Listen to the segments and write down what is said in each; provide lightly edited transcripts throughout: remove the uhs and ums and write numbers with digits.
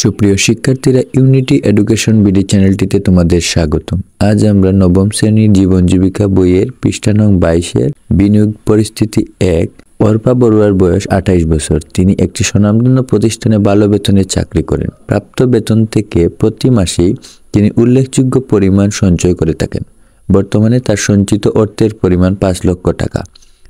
সুপ্রিয় শিক্ষার্থীরা, unity education BD চ্যানেলটিতে তোমাদের স্বাগতম। আজ আমরা নবম শ্রেণীর জীবন জীবিকা বইয়ের পৃষ্ঠা নং 22-এর বিনিয়োগ পরিস্থিতি 1। অর্পা বড়ুয়ার বয়স 28 বছর। তিনি একটি স্বনামধন্য প্রতিষ্ঠানে ভালো বেতনে চাকরি করেন। প্রাপ্ত বেতন থেকে প্রতি মাসেই তিনি উল্লেখযোগ্য পরিমাণ সঞ্চয় করে থাকেন। বর্তমানে তার সঞ্চিত অর্থের পরিমাণ 5 লক্ষ টাকা।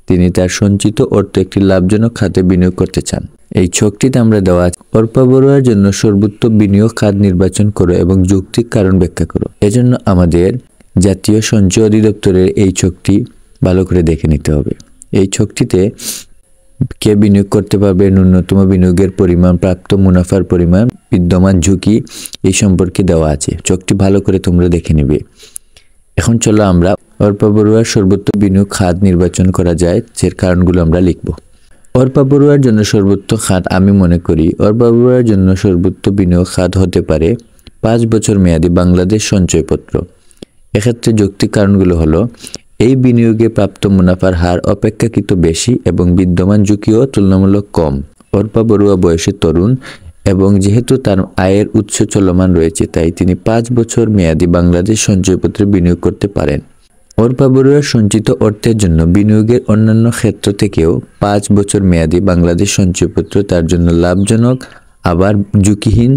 তিনি তার সঞ্চিত অর্থ একটি লাভজনক খাতে বিনিয়োগ করতে চান। এই ছকটিতে আমরা দেওয়া আছে, অর্পা বড়ুয়ার জন্য সর্বোত্তম বিনিয়োগ খাত নির্বাচন করো এবং যৌক্তিক কারণ ব্যাখ্যা করো। এজন্য আমাদের জাতীয় সঞ্চয় অধিদপ্তরের এই ছকটি ভালো করে দেখে নিতে হবে। এই ছকটিতে কে বিনিয়োগ করতে পারবে, ন্যূনতম বিনিয়োগের পরিমাণ, প্রাপ্ত মুনাফার পরিমাণ, বিদ্যমান ঝুঁকি এই সম্পর্কে দেওয়া আছে। ছকটি ভালো করে তোমরা দেখে নেবে। এখন চলো আমরা অর্পা বড়ুয়ার সর্বোত্তম বিনিয়োগ খাত নির্বাচন করা যায়, যে কারণগুলো আমরা লিখব। অর্পা বড়ুয়ার জন্য সর্বোত্তম খাত, আমি মনে করি অর্পা বড়ুয়ার জন্য সর্বোত্তম বিনিয়োগ খাত হতে পারে 5 বছর মেয়াদী বাংলাদেশ সঞ্চয়পত্র। এক্ষেত্রে যৌক্তিক কারণগুলো হলো, এই বিনিয়োগে প্রাপ্ত মুনাফার হার অপেক্ষাকৃত বেশি এবং বিদ্যমান ঝুঁকিও তুলনামূলক কম। অর্পা বড়ুয়া বয়সে তরুণ এবং যেহেতু তার আয়ের উৎস চলমান রয়েছে, তাই তিনি 5 বছর মেয়াদী বাংলাদেশ সঞ্চয়পত্রে বিনিয়োগ করতে পারেন। অর্পা বড়ুয়ার সঞ্চিত অর্থের জন্য বিনিয়োগের অন্যান্য ক্ষেত্র থেকেও 5 বছর মেয়াদী বাংলাদেশ সঞ্চয়পত্র তার জন্য লাভজনক, আবার ঝুঁকিহীন।